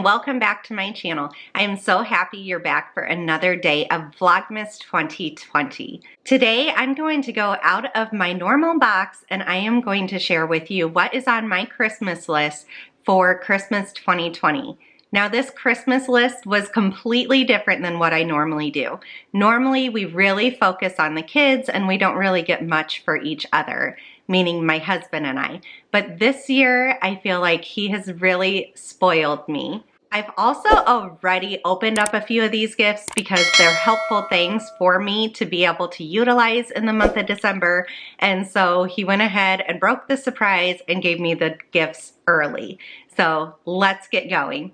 welcome back to my channel. I am so happy you're back for another day of Vlogmas 2020. Today I'm going to go out of my normal box and I am going to share with you what is on my Christmas list for Christmas 2020. Now this Christmas list was completely different than what I normally do. Normally we really focus on the kids and we don't really get much for each other, meaning my husband and I. But this year I feel like he has really spoiled me. I've also already opened up a few of these gifts because they're helpful things for me to be able to utilize in the month of December. And so he went ahead and broke the surprise and gave me the gifts early. So let's get going.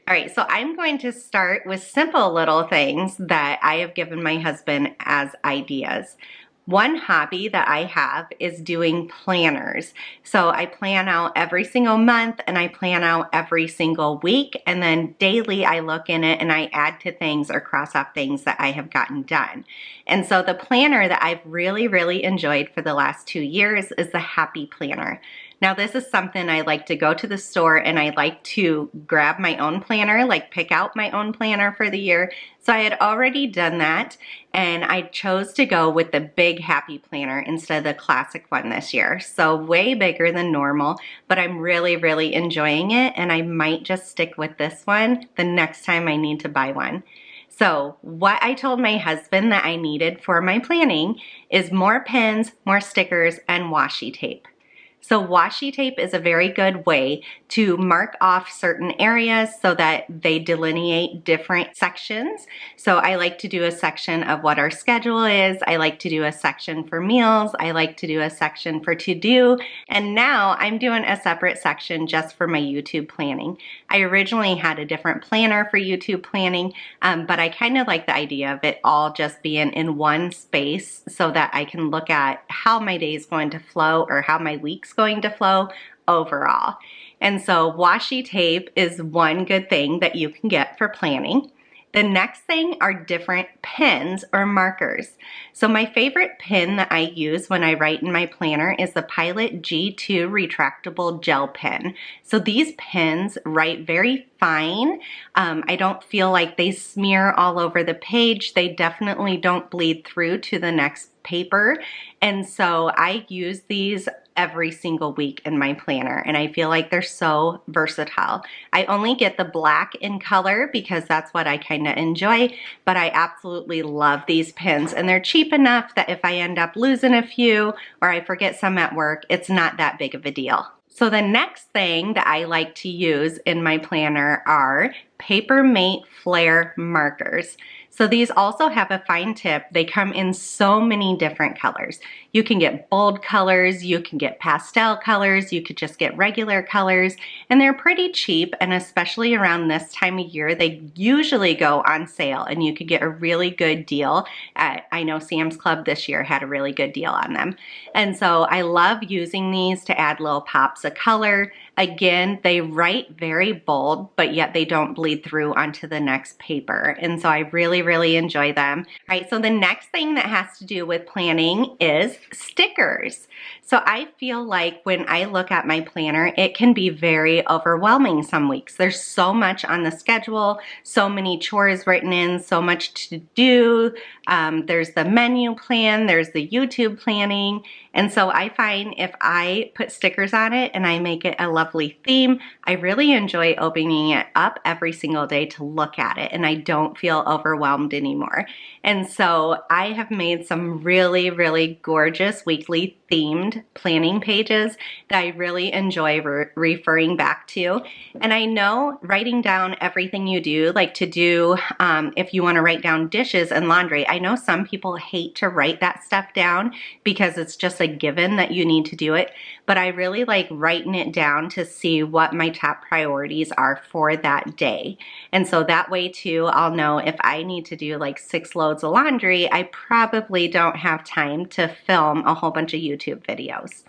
All right, so I'm going to start with simple little things that I have given my husband as ideas. One hobby that I have is doing planners. So I plan out every single month and I plan out every single week, and then daily I look in it and I add to things or cross off things that I have gotten done. And so the planner that I've really enjoyed for the last 2 years is the Happy Planner. Now this is something I like to go to the store and I like to grab my own planner, like pick out my own planner for the year. So I had already done that and I chose to go with the big Happy Planner instead of the classic one this year. So way bigger than normal, but I'm really enjoying it and I might just stick with this one the next time I need to buy one. So what I told my husband that I needed for my planning is more pens, more stickers, and washi tape. So washi tape is a very good way to mark off certain areas so that they delineate different sections. So I like to do a section of what our schedule is. I like to do a section for meals. I like to do a section for to-do. And now I'm doing a separate section just for my YouTube planning. I originally had a different planner for YouTube planning, but I kind of like the idea of it all just being in one space so that I can look at how my day is going to flow or how my week's going to flow overall. And so washi tape is one good thing that you can get for planning. The next thing are different pens or markers. So my favorite pen that I use when I write in my planner is the Pilot G2 retractable gel pen. So these pens write very fine. I don't feel like they smear all over the page. They definitely don't bleed through to the next paper. And so I use these every single week in my planner and I feel like they're so versatile. I only get the black in color because that's what I kind of enjoy, but I absolutely love these pens and they're cheap enough that if I end up losing a few or I forget some at work, it's not that big of a deal. So the next thing that I like to use in my planner are Paper Mate Flare markers. So these also have a fine tip. They come in so many different colors. You can get bold colors, you can get pastel colors, you could just get regular colors, and they're pretty cheap, and especially around this time of year, they usually go on sale and you could get a really good deal. I know Sam's Club this year had a really good deal on them. And so I love using these to add little pops of color. Again, they write very bold, but yet they don't bleed through onto the next paper. And so I really enjoy them. All right, so the next thing that has to do with planning is stickers. So I feel like when I look at my planner, it can be very overwhelming some weeks. There's so much on the schedule, so many chores written in, so much to do. There's the menu plan, there's the YouTube planning. And so I find if I put stickers on it and I make it a lovely theme, I really enjoy opening it up every single day to look at it and I don't feel overwhelmed anymore. And so I have made some really gorgeous weekly themed planning pages that I really enjoy referring back to. And I know writing down everything you do, like to do, if you want to write down dishes and laundry, I know some people hate to write that stuff down because it's just a given that you need to do it. But I really like writing it down to see what my top priorities are for that day. And so that way too, I'll know if I need to do like 6 loads of laundry, I probably don't have time to film a whole bunch of YouTube videos.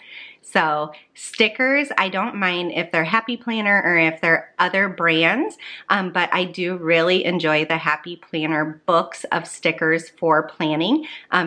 So stickers, I don't mind if they're Happy Planner or if they're other brands, but I do really enjoy the Happy Planner books of stickers for planning.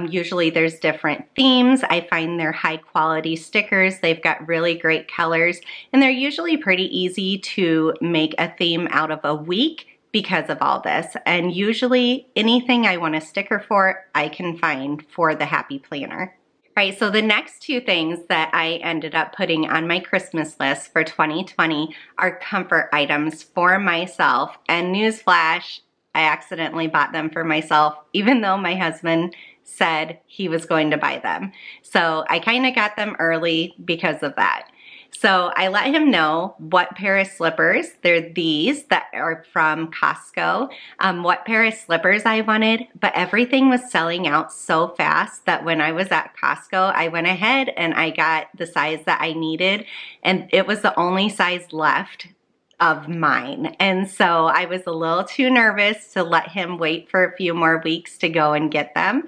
Usually there's different themes. I find they're high quality stickers. They've got really great colors, and they're usually pretty easy to make a theme out of a week because of all this. And usually anything I want a sticker for, I can find for the Happy Planner. All right, so the next two things that I ended up putting on my Christmas list for 2020 are comfort items for myself. And newsflash, I accidentally bought them for myself, even though my husband said he was going to buy them. So I kind of got them early because of that. So I let him know what pair of slippers, they're these that are from Costco, what pair of slippers I wanted, but everything was selling out so fast that when I was at Costco, I went ahead and I got the size that I needed, and it was the only size left of mine. And so I was a little too nervous to let him wait for a few more weeks to go and get them.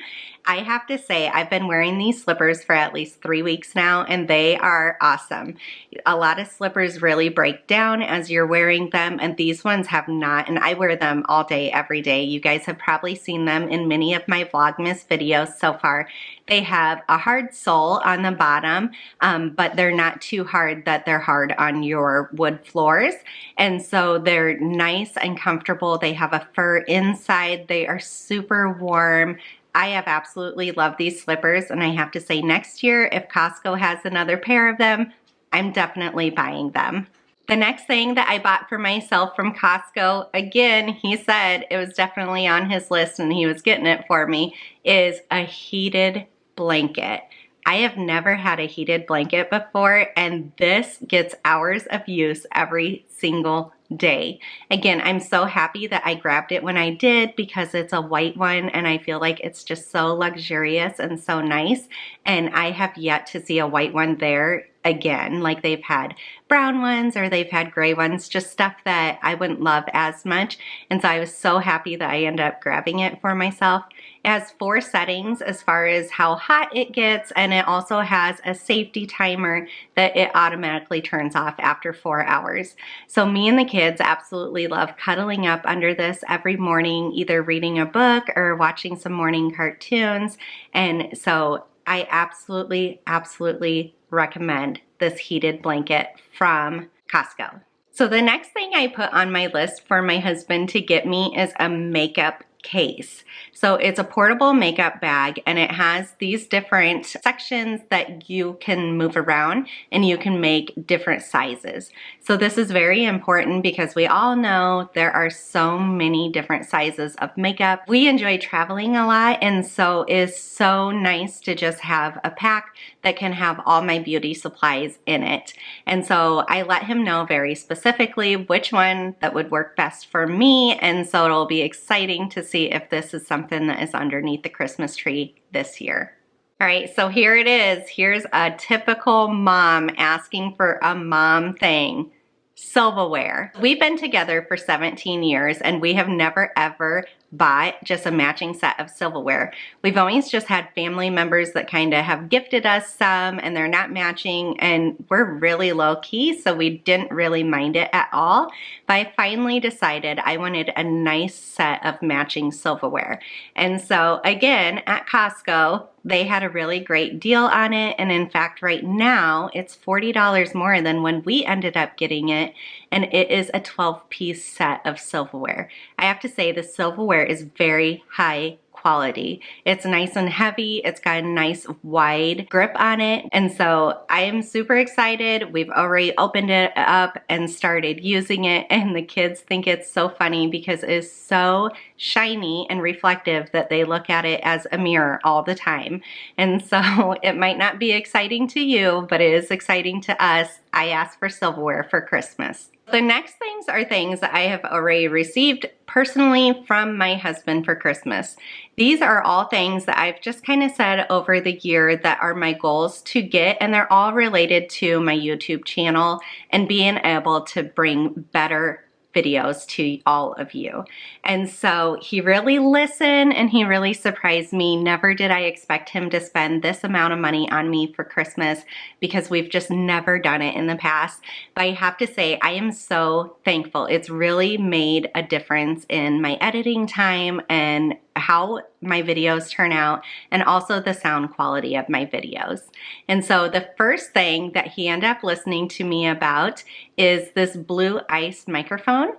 I have to say, I've been wearing these slippers for at least 3 weeks now, and they are awesome. A lot of slippers really break down as you're wearing them, and these ones have not, and I wear them all day, every day. You guys have probably seen them in many of my Vlogmas videos so far. They have a hard sole on the bottom, but they're not too hard that they're hard on your wood floors. And so they're nice and comfortable. They have a fur inside. They are super warm. I have absolutely loved these slippers, and I have to say, next year, if Costco has another pair of them, I'm definitely buying them. The next thing that I bought for myself from Costco, again, he said it was definitely on his list and he was getting it for me, is a heated blanket. I have never had a heated blanket before, and this gets hours of use every single day. Again, I'm so happy that I grabbed it when I did because it's a white one and I feel like it's just so luxurious and so nice. And I have yet to see a white one there again. Like, they've had brown ones or they've had gray ones, just stuff that I wouldn't love as much. And so I was so happy that I ended up grabbing it for myself. It has 4 settings as far as how hot it gets, and it also has a safety timer that it automatically turns off after 4 hours. So me and the kids absolutely love cuddling up under this every morning, either reading a book or watching some morning cartoons. And so I absolutely recommend this heated blanket from Costco. So the next thing I put on my list for my husband to get me is a makeup case. So it's a portable makeup bag, and it has these different sections that you can move around and you can make different sizes. So this is very important because we all know there are so many different sizes of makeup. We enjoy traveling a lot, and so it's so nice to just have a pack that can have all my beauty supplies in it. And so I let him know very specifically which one that would work best for me, and so it'll be exciting to see if this is something that is underneath the Christmas tree this year. All right, so here it is. Here's a typical mom asking for a mom thing. Silverware. We've been together for 17 years and we have never ever bought just a matching set of silverware. We've always just had family members that kind of have gifted us some, and they're not matching, and we're really low key, so we didn't really mind it at all. But I finally decided I wanted a nice set of matching silverware. And so again, at Costco, they had a really great deal on it, and in fact right now it's $40 more than when we ended up getting it, and it is a 12-piece set of silverware. I have to say the silverware is very high quality. It's nice and heavy. It's got a nice wide grip on it. And so I am super excited. We've already opened it up and started using it, and the kids think it's so funny because it is so shiny and reflective that they look at it as a mirror all the time. And so it might not be exciting to you, but it is exciting to us. I asked for silverware for Christmas. The next things are things that I have already received personally from my husband for Christmas. These are all things that I've just kind of said over the year that are my goals to get, and they're all related to my YouTube channel and being able to bring better videos to all of you. And so he really listened and he really surprised me. Never did I expect him to spend this amount of money on me for Christmas because we've just never done it in the past. But I have to say, I am so thankful. It's really made a difference in my editing time and how my videos turn out, and also the sound quality of my videos. And so the first thing that he ended up listening to me about is this Blue Ice microphone.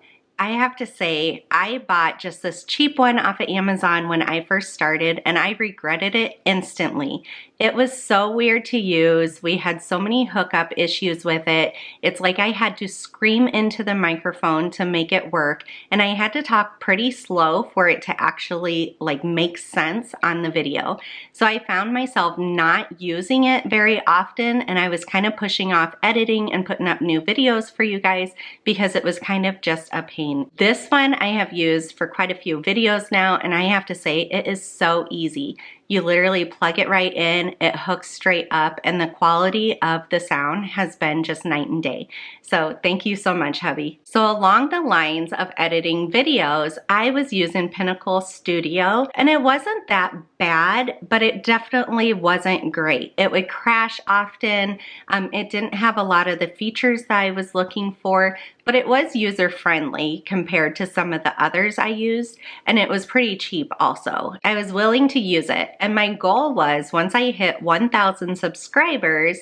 I have to say, I bought just this cheap one off of Amazon when I first started, and I regretted it instantly. It was so weird to use. We had so many hookup issues with it. It's like I had to scream into the microphone to make it work, and I had to talk pretty slow for it to actually like make sense on the video. So I found myself not using it very often, and I was kind of pushing off editing and putting up new videos for you guys because it was kind of just a pain. This one I have used for quite a few videos now, and I have to say it is so easy. You literally plug it right in, it hooks straight up, and the quality of the sound has been just night and day. So thank you so much, hubby. So along the lines of editing videos, I was using Pinnacle Studio, and it wasn't that bad, but it definitely wasn't great. It would crash often. It didn't have a lot of the features that I was looking for, but it was user-friendly compared to some of the others I used, and it was pretty cheap also. I was willing to use it, and my goal was, once I hit 1,000 subscribers,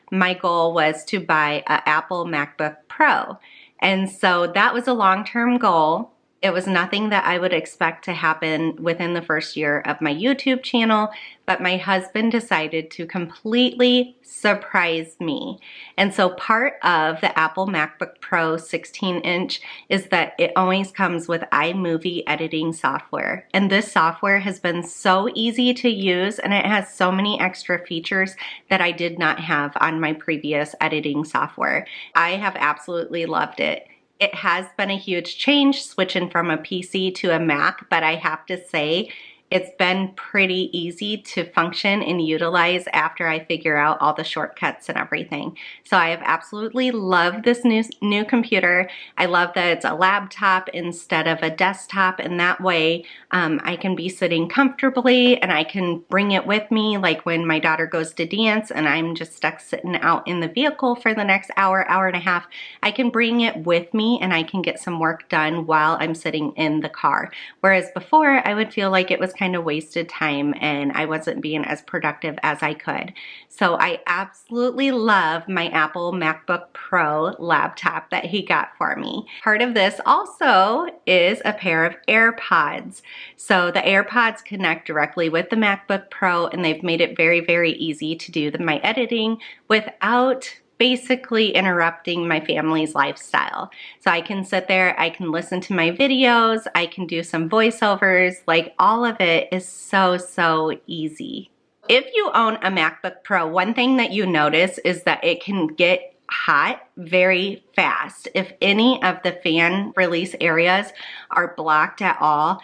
my goal was to buy an Apple MacBook Pro. And so that was a long-term goal. It was nothing that I would expect to happen within the first year of my YouTube channel, but my husband decided to completely surprise me. And so part of the Apple MacBook Pro 16-inch is that it always comes with iMovie editing software. And this software has been so easy to use, and it has so many extra features that I did not have on my previous editing software. I have absolutely loved it. It has been a huge change switching from a PC to a Mac, but I have to say it's been pretty easy to function and utilize after I figure out all the shortcuts and everything. So I have absolutely loved this new computer. I love that it's a laptop instead of a desktop, and that way I can be sitting comfortably and I can bring it with me, like when my daughter goes to dance and I'm just stuck sitting out in the vehicle for the next hour, hour and a half. I can bring it with me and I can get some work done while I'm sitting in the car. Whereas before, I would feel like it was kind of wasted time and I wasn't being as productive as I could. So I absolutely love my Apple MacBook Pro laptop that he got for me. Part of this also is a pair of AirPods. So the AirPods connect directly with the MacBook Pro, and they've made it very, very easy to do my editing without basically interrupting my family's lifestyle. So I can sit there, I can listen to my videos, I can do some voiceovers, like all of it is so, so easy. If you own a MacBook Pro, one thing that you notice is that it can get hot very fast. If any of the fan release areas are blocked at all,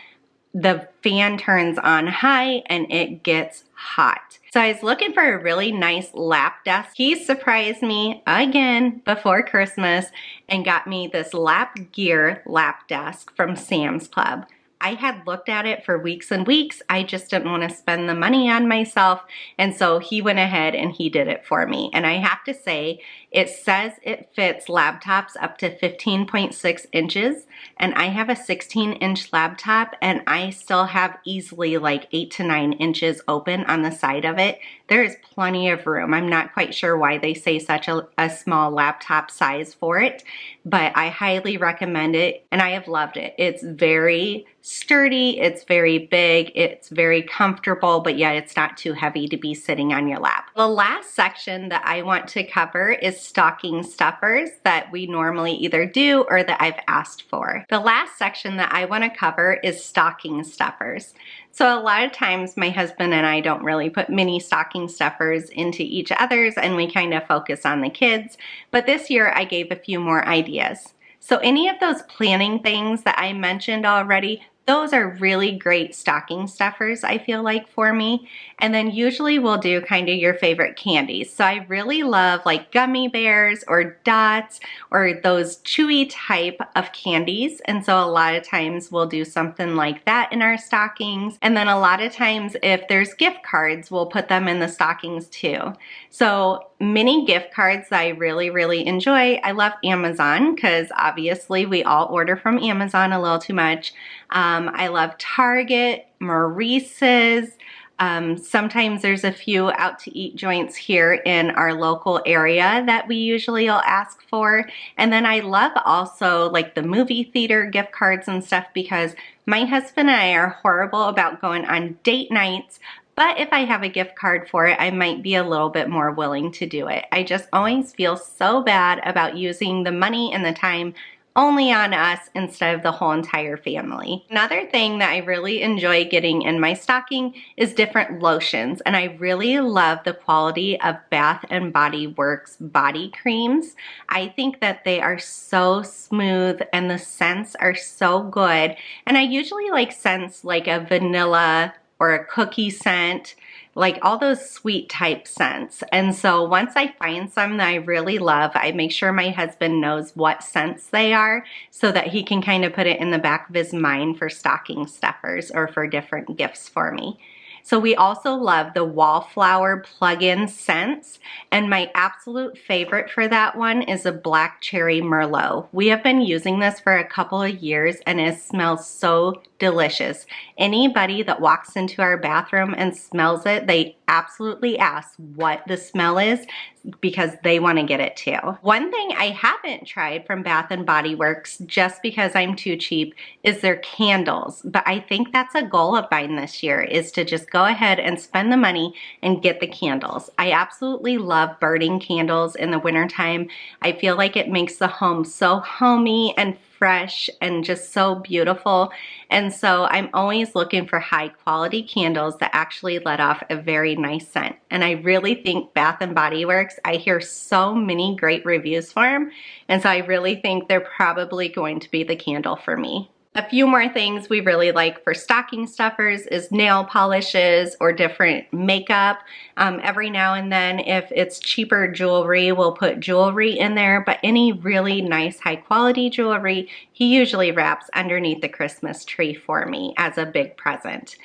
the fan turns on high and it gets hot. So I was looking for a really nice lap desk. He surprised me again before Christmas and got me this Lap Gear lap desk from Sam's Club. I had looked at it for weeks and weeks. I just didn't want to spend the money on myself. And so he went ahead and he did it for me. And I have to say, it says it fits laptops up to 15.6 inches. And I have a 16-inch laptop and I still have easily like 8 to 9 inches open on the side of it. There is plenty of room. I'm not quite sure why they say such a small laptop size for it, but I highly recommend it and I have loved it. It's very sturdy, it's very big, it's very comfortable, but yet it's not too heavy to be sitting on your lap. The last section that I want to cover is stocking stuffers that we normally either do or that I've asked for. The last section that I want to cover is stocking stuffers. So a lot of times my husband and I don't really put mini stocking stuffers into each other's and we kind of focus on the kids, but this year I gave a few more ideas. So any of those planning things that I mentioned already, Those are really great stocking stuffers, I feel like, for me. And then usually we'll do kind of your favorite candies. So I really love like gummy bears or dots or those chewy type of candies. And so a lot of times we'll do something like that in our stockings. And then a lot of times if there's gift cards, we'll put them in the stockings too. So mini gift cards that I really, really enjoy. I love Amazon because obviously we all order from Amazon a little too much. I love Target, Maurice's. Sometimes there's a few out to eat joints here in our local area that we usually will ask for. And then I love also like the movie theater gift cards and stuff because my husband and I are horrible about going on date nights. But if I have a gift card for it, I might be a little bit more willing to do it. I just always feel so bad about using the money and the time only on us instead of the whole entire family. Another thing that I really enjoy getting in my stocking is different lotions, and I really love the quality of Bath and Body Works body creams. I think that they are so smooth and the scents are so good, and I usually like scents like a vanilla or a cookie scent, like all those sweet type scents. And so once I find some that I really love, I make sure my husband knows what scents they are so that he can kind of put it in the back of his mind for stocking stuffers or for different gifts for me. So we also love the Wallflower plug-in scents, and my absolute favorite for that one is a Black Cherry Merlot. We have been using this for a couple of years and it smells so delicious. Anybody that walks into our bathroom and smells it, they absolutely ask what the smell is because they want to get it too. One thing I haven't tried from Bath and Body Works, just because I'm too cheap, is their candles. But I think that's a goal of mine this year, is to just go ahead and spend the money and get the candles. I absolutely love burning candles in the wintertime. I feel like it makes the home so homey and fresh and just so beautiful. And so I'm always looking for high quality candles that actually let off a very nice scent. And I really think Bath and Body Works, I hear so many great reviews for them. And so I really think they're probably going to be the candle for me. A few more things we really like for stocking stuffers is nail polishes or different makeup. Every now and then, if it's cheaper jewelry, we'll put jewelry in there, but any really nice high quality jewelry, he usually wraps underneath the Christmas tree for me as a big present.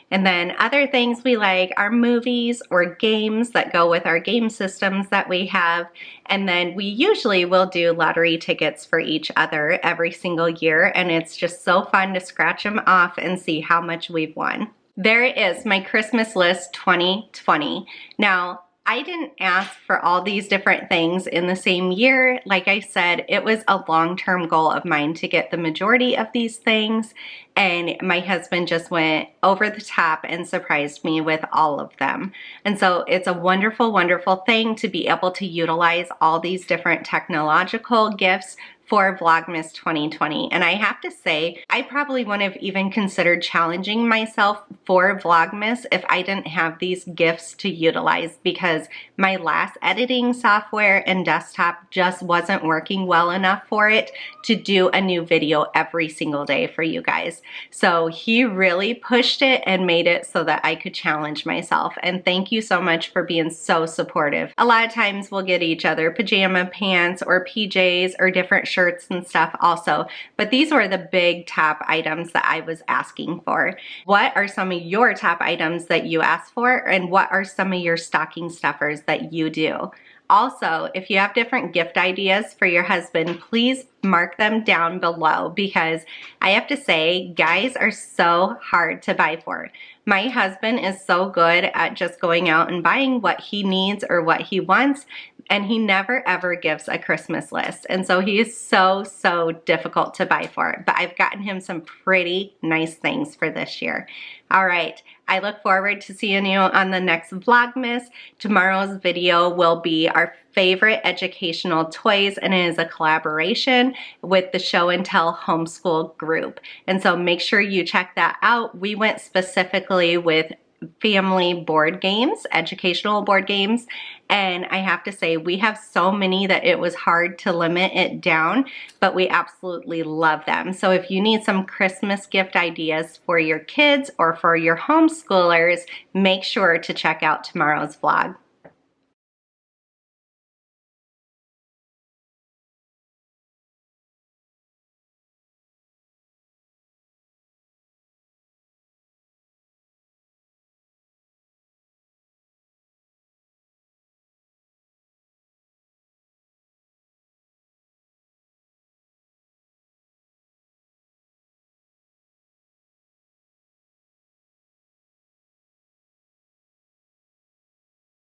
And then other things we like are movies or games that go with our game systems that we have. And then we usually will do lottery tickets for each other every single year. And it's just so fun to scratch them off and see how much we've won. There it is, my Christmas list 2020. Now, I didn't ask for all these different things in the same year. Like I said, it was a long-term goal of mine to get the majority of these things, and my husband just went over the top and surprised me with all of them. And so it's a wonderful, wonderful thing to be able to utilize all these different technological gifts for Vlogmas 2020. And I have to say, I probably wouldn't have even considered challenging myself for Vlogmas if I didn't have these gifts to utilize, because my last editing software and desktop just wasn't working well enough for it to do a new video every single day for you guys. So he really pushed it and made it so that I could challenge myself. And thank you so much for being so supportive. A lot of times we'll get each other pajama pants or PJs or different shirts and stuff also, but these were the big top items that I was asking for. What are some of your top items that you asked for, and what are some of your stocking stuffers that you do? Also, if you have different gift ideas for your husband, please mark them down below, because I have to say, guys are so hard to buy for. My husband is so good at just going out and buying what he needs or what he wants, and he never ever gives a Christmas list. And so he is so difficult to buy for. But I've gotten him some pretty nice things for this year. All right, I look forward to seeing you on the next Vlogmas. Tomorrow's video will be our favorite educational toys, and it is a collaboration with the Show and Tell homeschool group. And so make sure you check that out. We went specifically with family board games, educational board games. And I have to say, we have so many that it was hard to limit it down, but we absolutely love them. So if you need some Christmas gift ideas for your kids or for your homeschoolers, make sure to check out tomorrow's vlog.